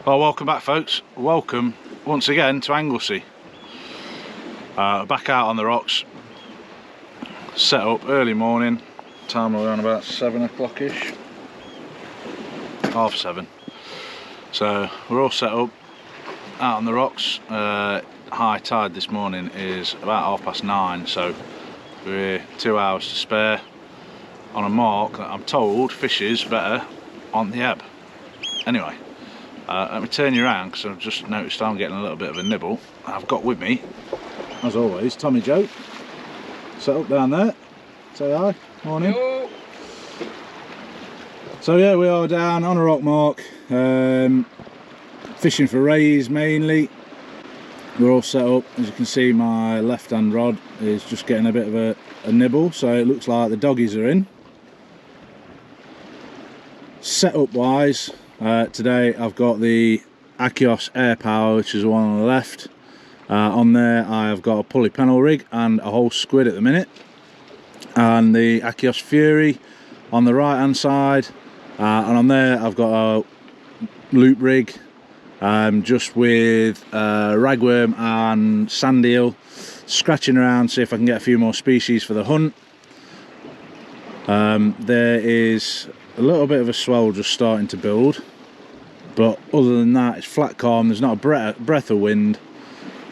Well, welcome back folks, welcome once again to Anglesey. Back out on the rocks, set up early morning, time around about 7 o'clock-ish, 6:30. So we're all set up out on the rocks. High tide this morning is about 9:30, so we're 2 hours to spare on a mark that I'm told fishes better on the ebb. Anyway, let me turn you around because I've just noticed I'm getting a little bit of a nibble. I've got with me, as always, Tommy Joe, set up down there. Say hi, morning. Yo. So yeah, we are down on a rock mark, fishing for rays mainly. We're all set up. As you can see, my left hand rod is just getting a bit of a nibble, so it looks like the doggies are in. Setup wise, today I've got the Akios Airpower, which is the one on the left. On there I have got a pulley pennel rig and a whole squid at the minute, and the Akios Fury on the right hand side, and on there I've got a loop rig, just with ragworm and sand eel, scratching around, see if I can get a few more species for the hunt. There is a little bit of a swell just starting to build, but other than that it's flat calm. There's not a breath of wind.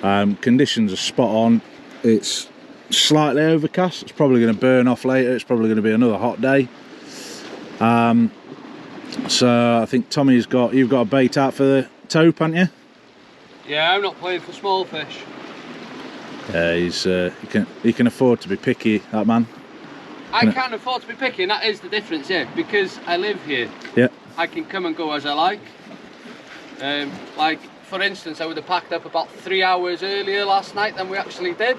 Conditions are spot on. It's slightly overcast. It's probably going to burn off later. It's probably going to be another hot day. So I think you've got a bait out for the taupe, haven't you? Yeah, I'm not playing for small fish. Yeah, he can afford to be picky, that man. I can't afford to be picky, and that is the difference, yeah, because I live here. Yeah. I can come and go as I like. Like, for instance, I would have packed up about 3 hours earlier last night than we actually did.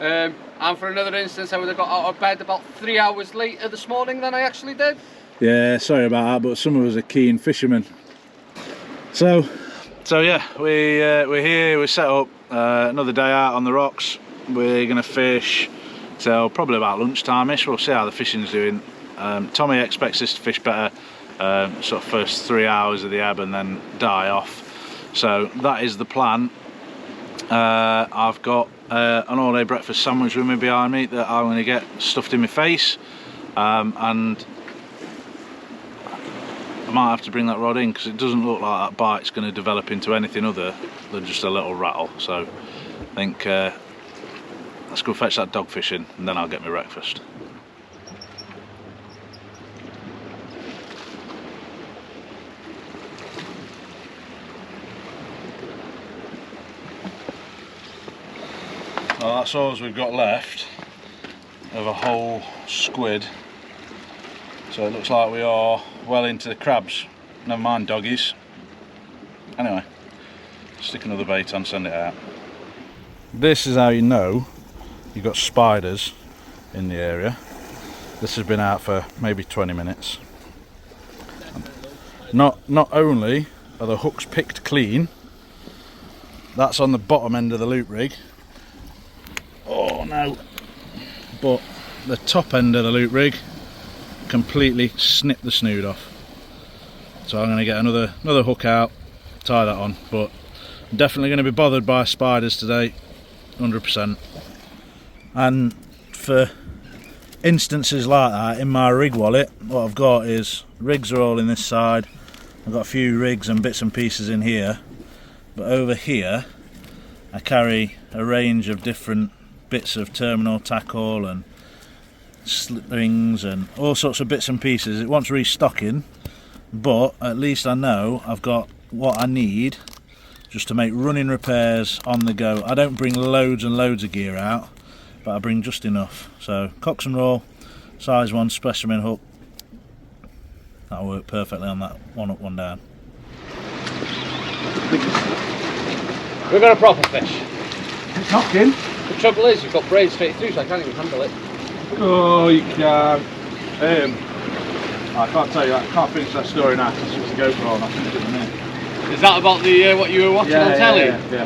And for another instance, I would have got out of bed about 3 hours later this morning than I actually did. Yeah, sorry about that, but some of us are keen fishermen. So yeah, we're here, we're set up, another day out on the rocks. We're going to fish till probably about lunchtime-ish. We'll see how the fishing's doing. Tommy expects us to fish better sort of first 3 hours of the ebb and then die off. So that is the plan. I've got an all-day breakfast sandwich with me behind me that I'm going to get stuffed in my face, and I might have to bring that rod in because it doesn't look like that bite's going to develop into anything other than just a little rattle. So I think let's go fetch that dogfish in and then I'll get my breakfast. Well, that's all we've got left of a whole squid. So it looks like we are well into the crabs. Never mind doggies. Anyway, stick another bait on, send it out. This is how you know you've got spiders in the area. This has been out for maybe 20 minutes. Not only are the hooks picked clean, that's on the bottom end of the loop rig. Oh no! But the top end of the loop rig completely snipped the snood off. So I'm going to get another hook out, tie that on. But I'm definitely going to be bothered by spiders today, 100%. And for instances like that, in my rig wallet, what I've got is rigs are all in this side. I've got a few rigs and bits and pieces in here, but over here I carry a range of different bits of terminal tackle and slip rings and all sorts of bits and pieces. It wants restocking, but at least I know I've got what I need just to make running repairs on the go. I don't bring loads and loads of gear out, but I bring just enough. So Cox and Roll, size 1 specimen hook, that'll work perfectly on that one up, one down. We've got a proper fish. It's knocking. The trouble is, you've got braid straight through, so I can't even handle it. Oh, you can. I can't tell you that. I can't finish that story now because it's the GoPro and I'll finish it in a minute. Is that about the what you were watching on telly? Yeah.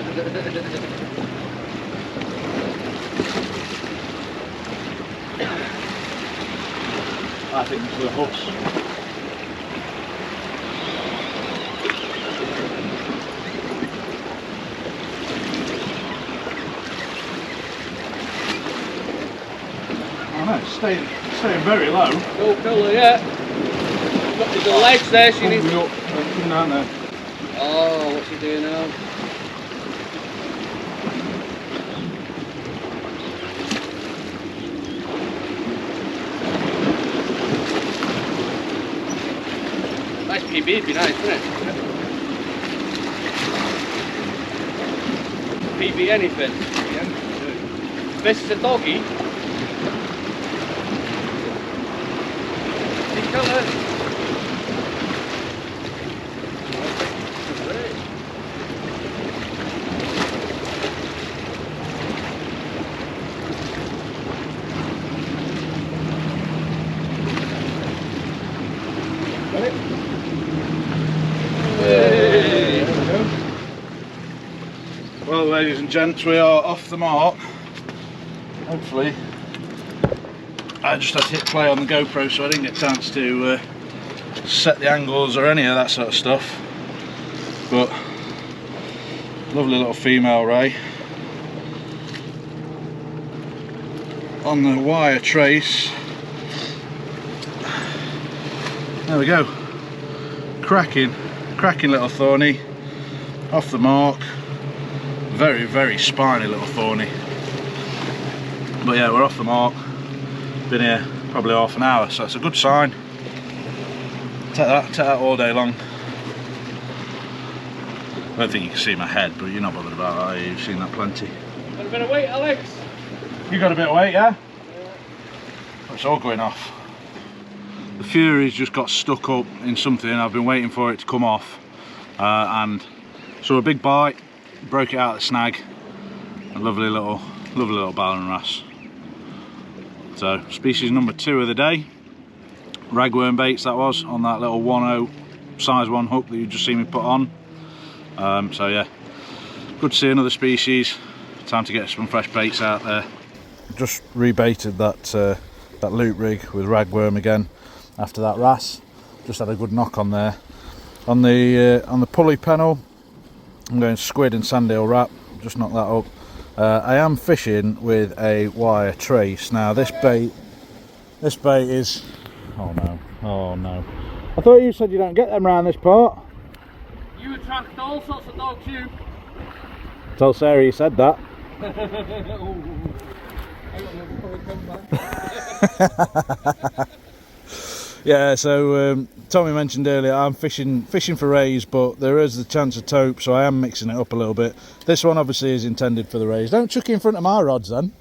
I think this is a hooks. Staying very low. No colour yet. Got the legs there, she needs up and come down there. Oh, what's he doing now? Nice PB, it'd be nice, wouldn't it? PB anything. This is a doggy. Big colour. Well, ladies and gents, we are off the mark. Hopefully, I just had to hit play on the GoPro, so I didn't get a chance to set the angles or any of that sort of stuff. But lovely little female ray on the wire trace. There we go. Cracking little thorny, off the mark. Very, very spiny little thorny. But yeah, we're off the mark. Been here probably half an hour, so it's a good sign. Take that all day long. I don't think you can see my head, but you're not bothered about that, are you? You've seen that plenty. Got a bit of weight, Alex? You got a bit of weight, yeah? It's all going off. The Fury's just got stuck up in something. I've been waiting for it to come off, and saw a big bite, broke it out of the snag. A lovely little Ballan wrasse. So species number 2 of the day, ragworm baits that was, on that little 1/0 size 1 hook that you just seen me put on. So yeah, good to see another species. Time to get some fresh baits out there. Just rebaited that loop rig with ragworm again after that wrasse. Just had a good knock on there. On the pulley pennel, I'm going squid and sandeel wrap. Just knock that up. I am fishing with a wire trace. Now this bait is, oh no. I thought you said you don't get them around this part. You attract all sorts of dogs, you. Tell Sarah you said that. Yeah, so Tommy mentioned earlier I'm fishing for rays, but there is the chance of taupe, so I am mixing it up a little bit. This one obviously is intended for the rays. Don't chuck it in front of my rods then.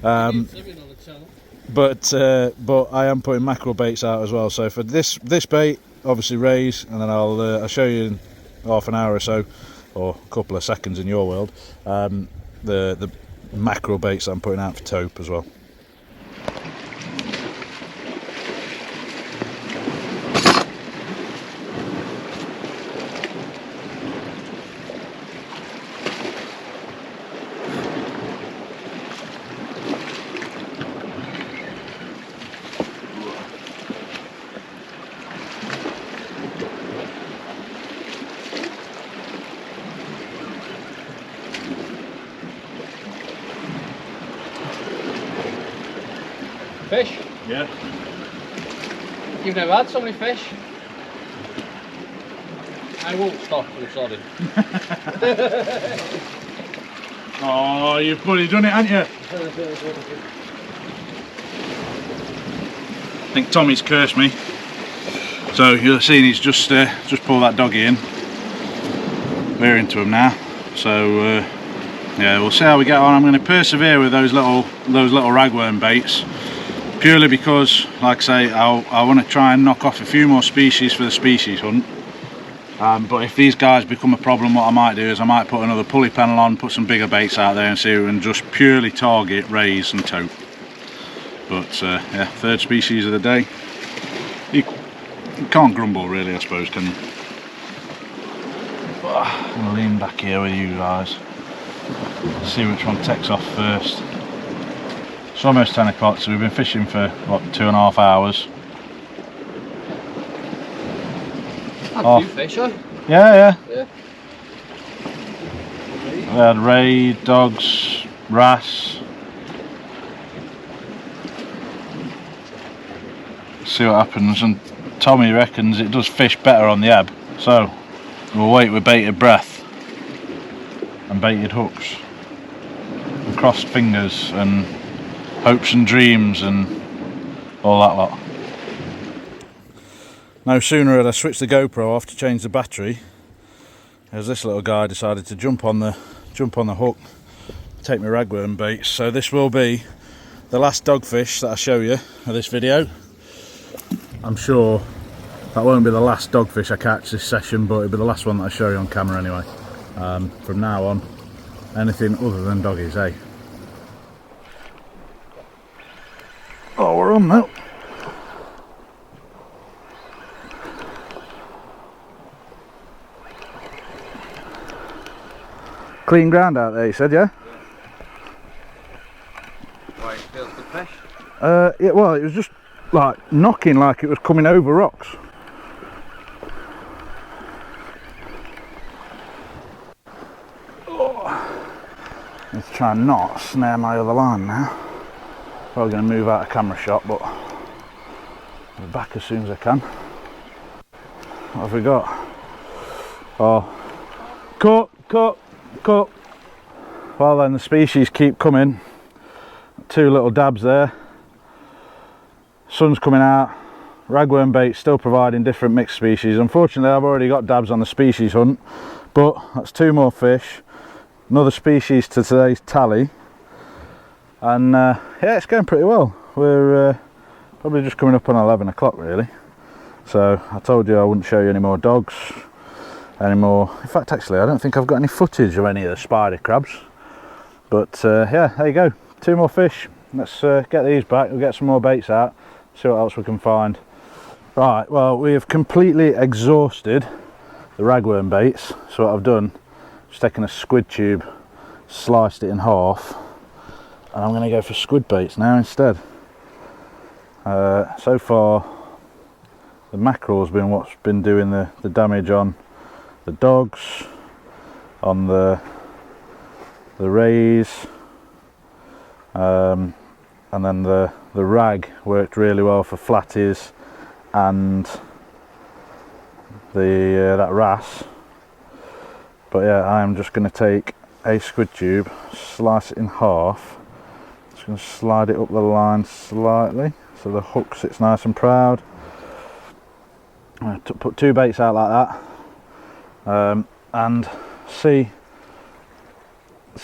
But I am putting mackerel baits out as well. So for this bait, obviously rays, and then I'll show you in half an hour or so, or a couple of seconds in your world, the mackerel baits that I'm putting out for taupe as well. Fish? Yeah. You've never had so many fish? I won't stop, I'm sorry. Oh, you've bloody done it, haven't you? I think Tommy's cursed me. So you'll see he's just pulled that doggy in. We're into him now. So yeah, we'll see how we get on. I'm going to persevere with those little ragworm baits, purely because, like I say, I want to try and knock off a few more species for the species hunt. But if these guys become a problem, what I might do is I might put another pulley pennel on, put some bigger baits out there and see if we can just purely target rays and taupe. But yeah, third species of the day. You can't grumble really, I suppose, can you? I'm going to lean back here with you guys. See which one takes off first. It's almost 10 o'clock, so we've been fishing for what, 2.5 hours. Had a few fish, huh? Yeah. Yeah. We had ray, dogs, wrasse. see what happens, and Tommy reckons it does fish better on the ebb, so we'll wait with bated breath and baited hooks and crossed fingers and hopes and dreams and all that lot. No sooner had I switched the GoPro off to change the battery as this little guy decided to jump on the hook, take my ragworm baits. So this will be the last dogfish that I show you of this video. I'm sure that won't be the last dogfish I catch this session, but it'll be the last one that I show you on camera anyway. From now on, anything other than doggies, eh? Oh, we're on now. Clean ground out there, you said, yeah? Why, it feels good fish? Yeah, well, it was just like knocking like it was coming over rocks. Oh. Let's try and not snare my other line now. Probably going to move out of camera shot, but I'll be back as soon as I can. What have we got? Oh, cut. Well then, the species keep coming. 2 little dabs there. Sun's coming out. Ragworm bait still providing different mixed species. Unfortunately, I've already got dabs on the species hunt, but that's 2 more fish. Another species to today's tally. And yeah, it's going pretty well. We're probably just coming up on 11 o'clock really. So I told you I wouldn't show you any more dogs anymore. In fact, actually, I don't think I've got any footage of any of the spider crabs. But yeah, there you go. 2 more fish. Let's get these back. We'll get some more baits out. See what else we can find. Right, well, we have completely exhausted the ragworm baits. So what I've done, just taken a squid tube, sliced it in half, and I'm going to go for squid baits now instead. So far, the mackerel has been what's been doing the damage on the dogs, on the rays, and then the rag worked really well for flatties and that wrasse. But yeah, I'm just going to take a squid tube, slice it in half, just going to slide it up the line slightly so the hook sits nice and proud. I'm going to put 2 baits out like that. And see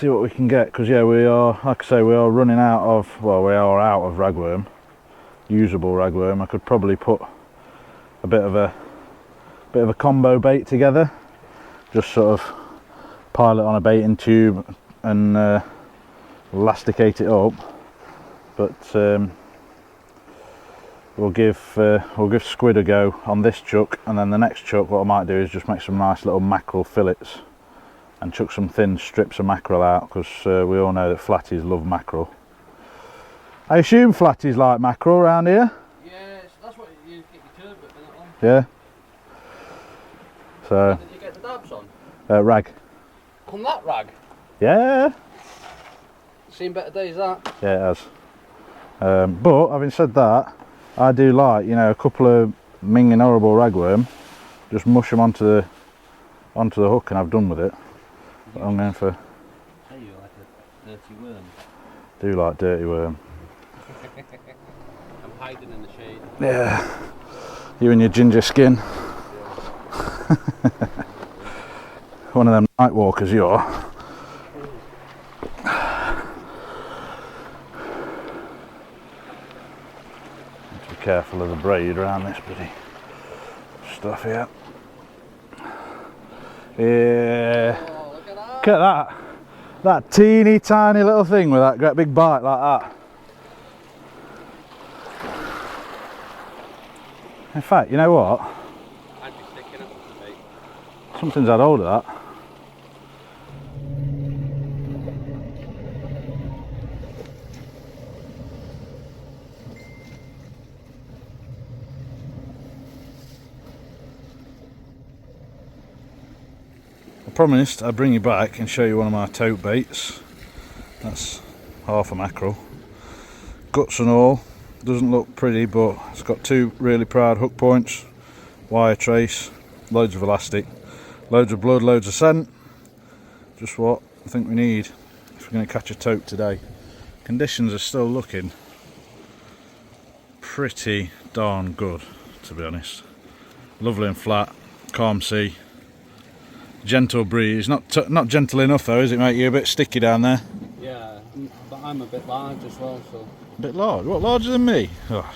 what we can get, because yeah, we are, like I say, we are running out of, well, we are out of ragworm, usable ragworm. I could probably put a bit of a combo bait together, just sort of pile it on a baiting tube and elasticate it up, but we'll give squid a go on this chuck, and then the next chuck what I might do is just make some nice little mackerel fillets and chuck some thin strips of mackerel out, because we all know that flatties love mackerel. I assume flatties like mackerel around here? Yeah, that's what you get your curve with, isn't it? Yeah. So. Did you get the dabs on? Rag. On that rag? Yeah. Seen better days that? Yeah, it has. But having said that, I do like, you know, a couple of minging horrible ragworm, just mush them onto the hook and I've done with it. But I'm going for. Hey, you like a dirty worm? Do like dirty worm. I'm hiding in the shade. Yeah. You and your ginger skin. One of them night walkers you are. Be careful of the braid around this bloody stuff here. Yeah. Oh, look at that. Look at that. That teeny tiny little thing with that great big bite like that. In fact, you know what? I'd be sticking up with the bait. Something's had hold of that. I promised I'd bring you back and show you one of my tote baits. That's half a mackerel. Guts and all, doesn't look pretty, but it's got 2 really proud hook points, wire trace, loads of elastic, loads of blood, loads of scent. Just what I think we need if we're going to catch a tope today. Conditions are still looking pretty darn good, to be honest. Lovely and flat, calm sea, gentle breeze. Not gentle enough though, is it, mate? You're a bit sticky down there. Yeah, but I'm a bit large as well, so. A bit large? What, larger than me? Oh,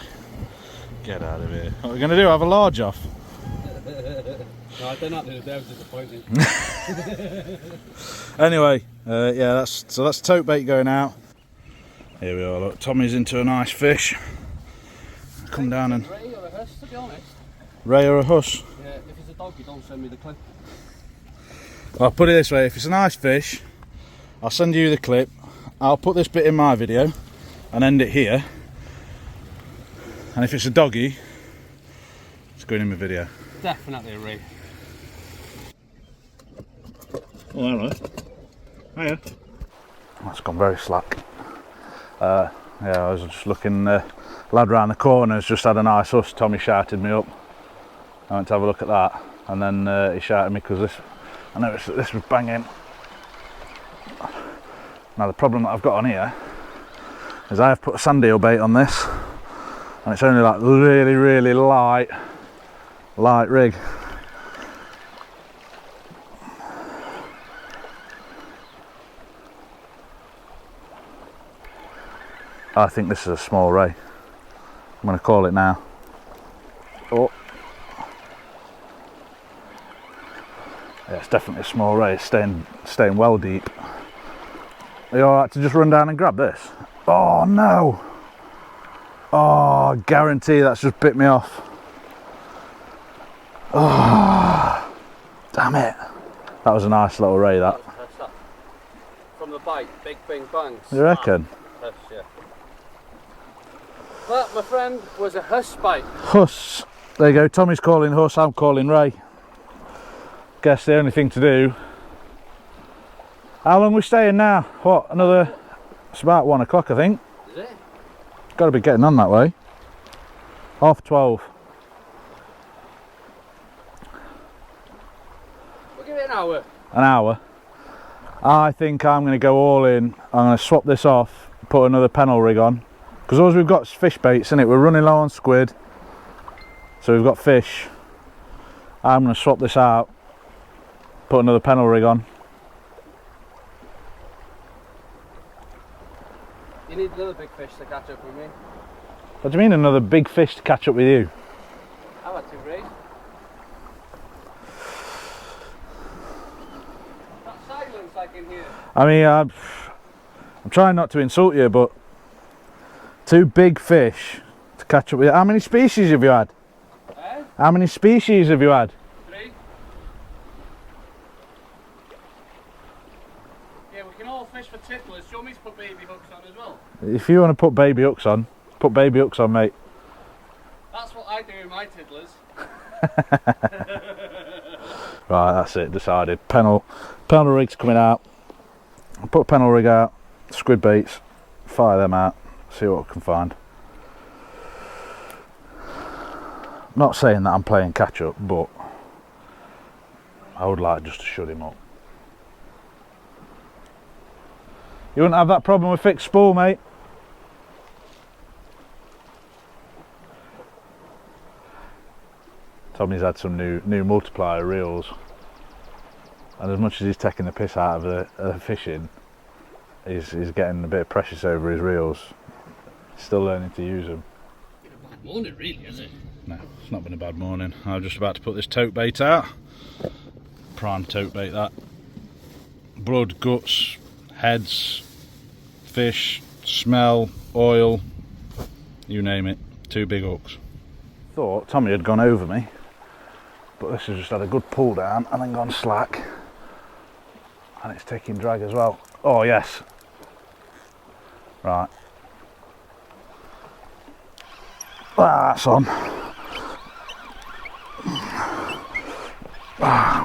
get out of here. What are we going to do, have a large off? No, I don't know, that was disappointing. Anyway, yeah, that's tope bait going out. Here we are, look, Tommy's into a nice fish. Come down and... Ray or a huss, to be honest. Ray or a huss? Yeah, if it's a doggy, don't send me the clip. I'll put it this way, if it's a nice fish, I'll send you the clip. I'll put this bit in my video and end it here. And if it's a doggy, it's going in my video. Definitely a Ray. Oh, hello. Hiya. That's gone very slack. Yeah, I was just looking, lad round the corner has just had a nice huss. Tommy shouted me up. I went to have a look at that, and then he shouted me because I noticed that this was banging. Now the problem that I've got on here is I have put a sand eel bait on this, and it's only like really, really light rig. I think this is a small ray. I'm going to call it now. Oh. Yeah, it's definitely a small ray. It's staying well deep. Are you alright to just run down and grab this? Oh no! Oh, I guarantee that's just bit me off. Oh, damn it. That was a nice little ray, that. From the bite, big bing bangs. You reckon? Huss, yeah. That, my friend, was a huss bite. Huss. There you go. Tommy's calling huss, I'm calling ray. Guess the only thing to do. How long are we staying now? What, another... It's about 1 o'clock, I think. Is it? Got to be getting on that way. 12:30. We'll give it an hour. An hour. I think I'm going to go all in. I'm going to swap this off, put another pennel rig on. Because all we've got is fish baits in it. We're running low on squid. So we've got fish. I'm going to swap this out, put another pennel rig on. You need another big fish to catch up with me. What do you mean another big fish to catch up with you? I've had 2 rays. That silence I can hear. I mean, I'm trying not to insult you, but 2 big fish to catch up with you. How many species have you had? Eh? How many species have you had? 3. Yeah, we can all fish for tippers. Do you want me to put baby hooks on as well? If you want to put baby hooks on, put baby hooks on, mate. That's what I do with my tiddlers. Right, that's it, decided. Pennel rig's coming out. I'll put a pennel rig out, squid baits, fire them out, see what I can find. Not saying that I'm playing catch up, but I would like just to shut him up. You wouldn't have that problem with fixed spool, mate? Tommy's had some new multiplier reels, and as much as he's taking the piss out of the fishing, he's getting a bit of precious over his reels. He's still learning to use them. It's been a bad morning, really, is it? No, it's not been a bad morning. I'm just about to put this tote bait out. Prime tote bait, that. Blood, guts, heads, fish, smell, oil, you name it. 2 big hooks. Thought Tommy had gone over me, but this has just had a good pull down and then gone slack, and it's taking drag as well. Oh yes. Right. That's on.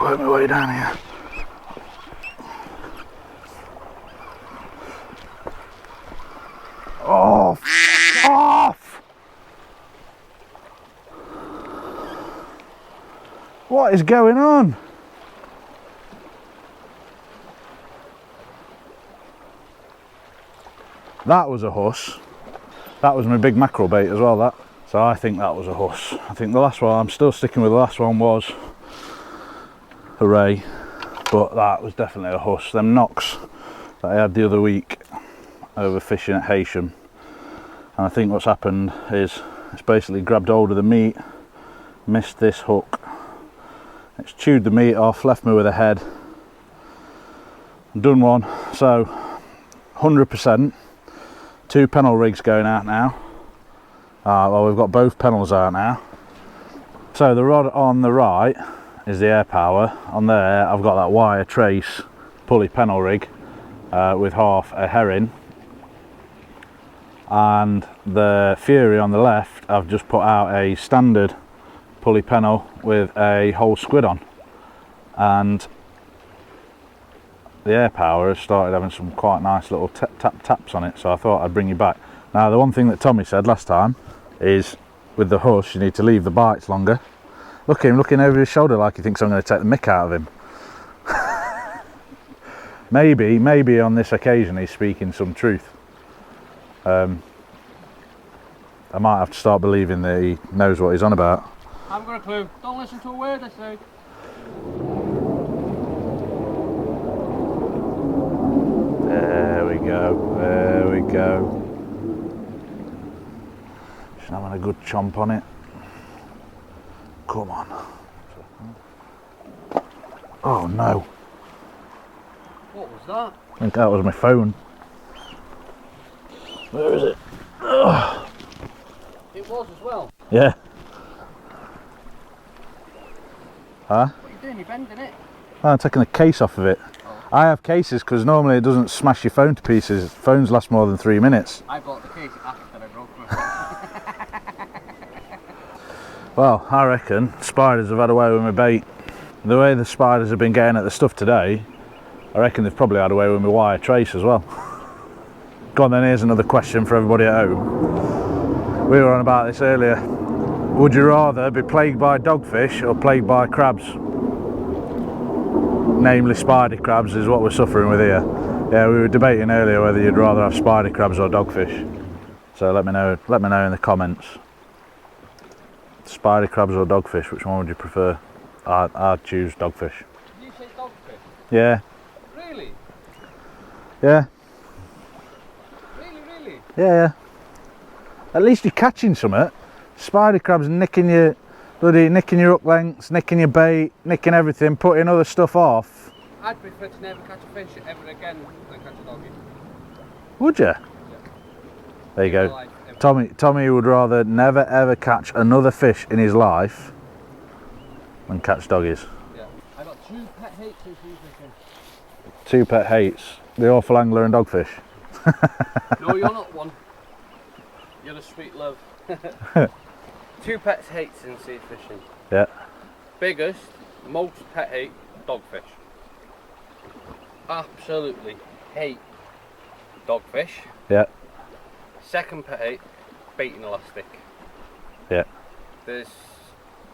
Work my way down here. Oh, f off! What is going on? That was a huss. That was my big mackerel bait as well, that. So I think that was a huss. I think the last one, I'm still sticking with the last one, was a ray, but that was definitely a huss. Them knocks that I had the other week over fishing at Haysham, and I think what's happened is it's basically grabbed hold of the meat, missed this hook, it's chewed the meat off, left me with a head, done one. So 100%, 2 pennel rigs going out now. Well, we've got both pennels out now. So the rod on the right is the Airpower. On there I've got that wire trace pulley pennel rig with half a herring, and the Fury on the left I've just put out a standard pulley pennel with a whole squid on, and the Airpower has started having some quite nice little taps on it, so I thought I'd bring you back. Now the one thing that Tommy said last time is with the huss you need to leave the bites longer. Look at him looking over his shoulder like he thinks I'm going to take the mick out of him. maybe on this occasion he's speaking some truth. I might have to start believing that he knows what he's on about. I haven't got a clue. Don't listen to a word I say. There we go, there we go. Just having a good chomp on it. Come on. Oh no. What was that? I think that was my phone. Where is it? Ugh. It was as well. Yeah. Huh? What are you doing? You're bending it. Oh, I'm taking the case off of it. Oh. I have cases because normally it doesn't smash your phone to pieces. Phones last more than 3 minutes. I bought the case after I broke my phone. Well, I reckon spiders have had away with my bait. The way the spiders have been getting at the stuff today, I reckon they've probably had away with my wire trace as well. Go on then, here's another question for everybody at home. We were on about this earlier. Would you rather be plagued by dogfish or plagued by crabs? Namely spider crabs is what we're suffering with here. Yeah, we were debating earlier whether you'd rather have spider crabs or dogfish. So let me know in the comments. Spider crabs or dogfish, which one would you prefer? I'd choose dogfish. Did you say dogfish? Yeah. Really? Yeah. Really? Yeah. At least you're catching something. Spider crabs nicking your hook lengths, nicking your bait, nicking everything, putting other stuff off. I'd prefer to never catch a fish ever again than catch a doggy. Would you? Yeah. There you go. Tommy would rather never ever catch another fish in his life than catch doggies. Yeah. I got 2 pet hates in sea fishing. 2 pet hates, the awful angler and dogfish. No, you're not one. You're a sweet love. 2 pet hates in sea fishing. Yeah. Biggest, most pet hate, dogfish. Absolutely hate dogfish. Yeah. Second pet hate, baiting elastic. Yeah.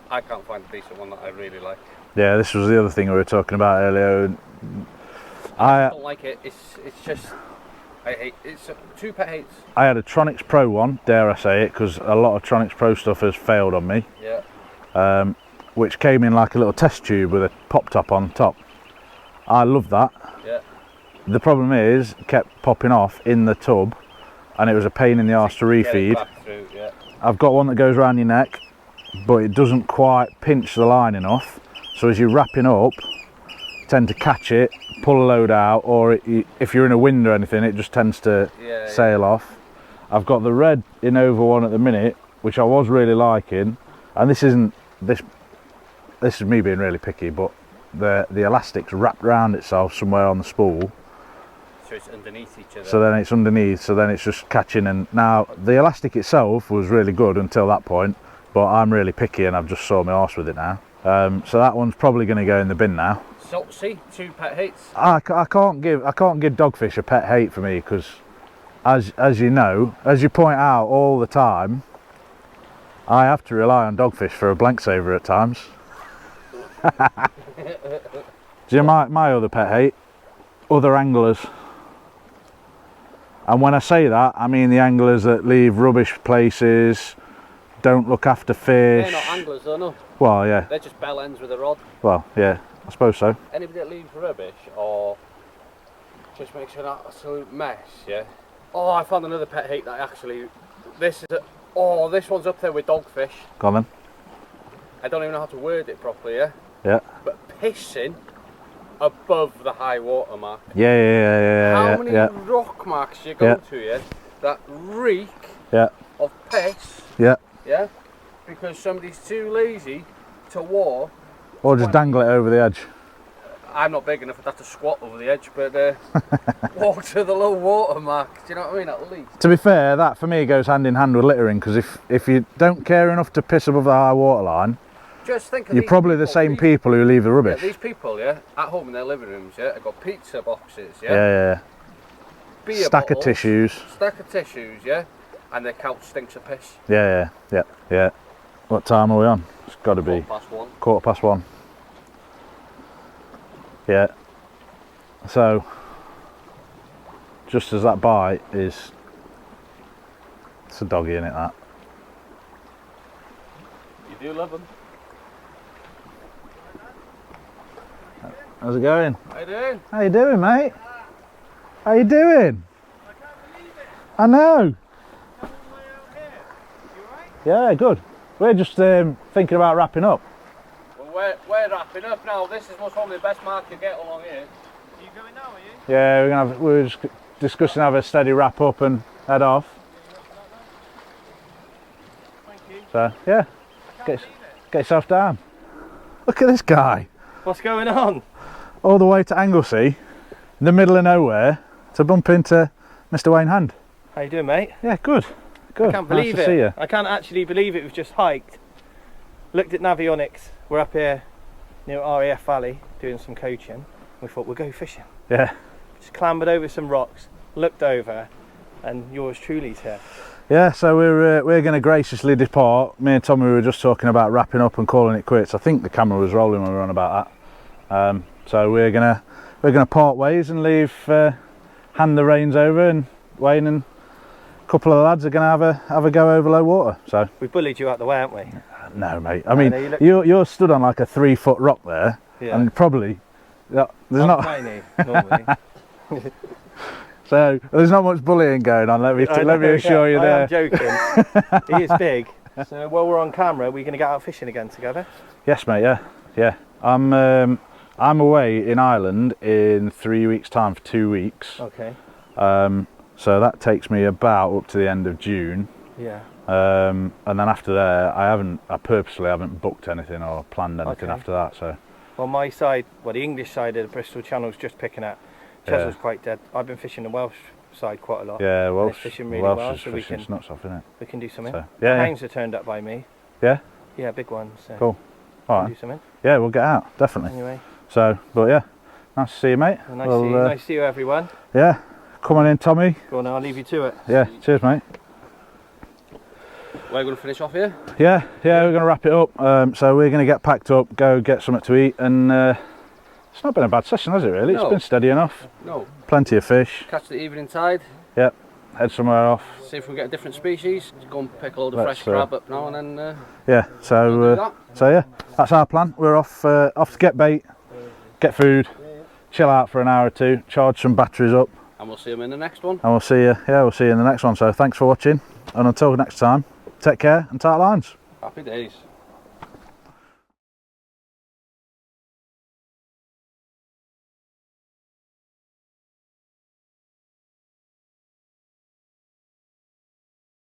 I can't find a decent one that I really like. Yeah, this was the other thing we were talking about earlier. I don't like it. It's just, I hate. It's 2 pet hates. I had a Tronix Pro one, dare I say it, because a lot of Tronix Pro stuff has failed on me. Yeah. Which came in like a little test tube with a pop top on top. I love that. Yeah. The problem is, it kept popping off in the tub, and it was a pain in the arse to refeed. Back through, yeah. I've got one that goes around your neck, but it doesn't quite pinch the line enough. So as you're wrapping up, you tend to catch it, pull a load out, or if you're in a wind or anything, it just tends to sail off. I've got the red Innova one at the minute, which I was really liking, and this is me being really picky, but the elastic's wrapped around itself somewhere on the spool. So it's underneath each other. So then it's underneath, so then it's just catching. And now the elastic itself was really good until that point, but I'm really picky and I've just sawed my arse with it now. So that one's probably going to go in the bin now. So see, 2 pet hates. I can't give dogfish a pet hate for me, because as you know, as you point out all the time, I have to rely on dogfish for a blank saver at times. Do you know my other pet hate? Other anglers. And when I say that, I mean the anglers that leave rubbish places, don't look after fish. They're not anglers though, no. Well, yeah. They're just bell ends with a rod. Well, yeah, I suppose so. Anybody that leaves rubbish or just makes an absolute mess, yeah. Oh, I found another pet hate that actually, this one's up there with dogfish. Go on then. I don't even know how to word it properly, yeah? Yeah. But pissing above the high water mark. Yeah. How many rock marks you go to, yeah, that reek of piss, yeah, because somebody's too lazy to walk. Or just dangle it over the edge. I'm not big enough, I'd have to squat over the edge, but walk to the low water mark, do you know what I mean, at least. To be fair, that for me goes hand in hand with littering, because if you don't care enough to piss above the high water line, just think of you're probably the same people who leave the rubbish. Yeah, these people, yeah, at home in their living rooms, yeah, have got pizza boxes, yeah. Beer Stack bottles, of tissues. Stack of tissues, yeah, and their couch stinks of piss. Yeah. What time are we on? It's got to be 1:15. 1:15. Yeah. So, just as that bite is, it's a doggy, innit, that? You do love them. How's it going? How you doing? How you doing, mate? How you doing? I can't believe it. I know. Come all the way out here. You alright? Yeah, good. We're just thinking about wrapping up. Well, we're wrapping up now. This is most probably the best mark you get along here. Are you going now, are you? Yeah, we're just discussing have a steady wrap up and head off. Thank you. So yeah, get yourself down. Look at this guy. What's going on? All the way to Anglesey, in the middle of nowhere, to bump into Mr. Wayne Hand. How you doing, mate? Yeah, good. I can't believe nice to see you. I can't actually believe it. We've just hiked, looked at Navionics. We're up here near RAF Valley doing some coaching. We thought we'll go fishing. Yeah. Just clambered over some rocks, looked over, and yours truly's here. Yeah, so we're going to graciously depart. Me and Tommy were just talking about wrapping up and calling it quits. I think the camera was rolling when we were on about that. So we're gonna part ways and hand the reins over, and Wayne and a couple of the lads are gonna have a go over low water. So we bullied you out the way, haven't we? No, mate. I mean, you're stood on like a 3-foot rock there, and probably there's not tiny normally. So there's not much bullying going on. Let me assure you there. I'm joking. He is big. So while we're on camera, we're going to get out fishing again together. Yes, mate. Yeah. I'm away in Ireland in 3 weeks' time for 2 weeks. Okay. So that takes me about up to the end of June. Yeah. And then after there, I purposely haven't booked anything or planned anything after that. So. Well, my side, the English side of the Bristol Channel's just picking up. Chesil's quite dead. I've been fishing the Welsh side quite a lot. Yeah, Welsh. Fishing really well, so it's nuts off, isn't it? We can do something. So, Hounds are turned up by me. Yeah. Yeah, big ones. So cool. All right. Do something. Yeah, we'll get out definitely. Anyway. So, but yeah, nice to see you, mate. Well, nice to see you, everyone. Yeah. Come on in, Tommy. Go on, I'll leave you to it. Yeah. Cheers, mate. We're going to finish off here. Yeah. We're going to wrap it up. So we're going to get packed up, go get something to eat, and it's not been a bad session, has it? Really? No. It's been steady enough. No. Plenty of fish. Catch the evening tide. Yep. Head somewhere off. See if we get a different species. Go and pick a load of fresh crab up now and then. Yeah. So yeah, that's our plan. We're off to get bait, get food, chill out for an hour or two, charge some batteries up, and we'll see them in the next one. And we'll see you. Yeah, we'll see you in the next one. So thanks for watching, and until next time, take care and tight lines. Happy days.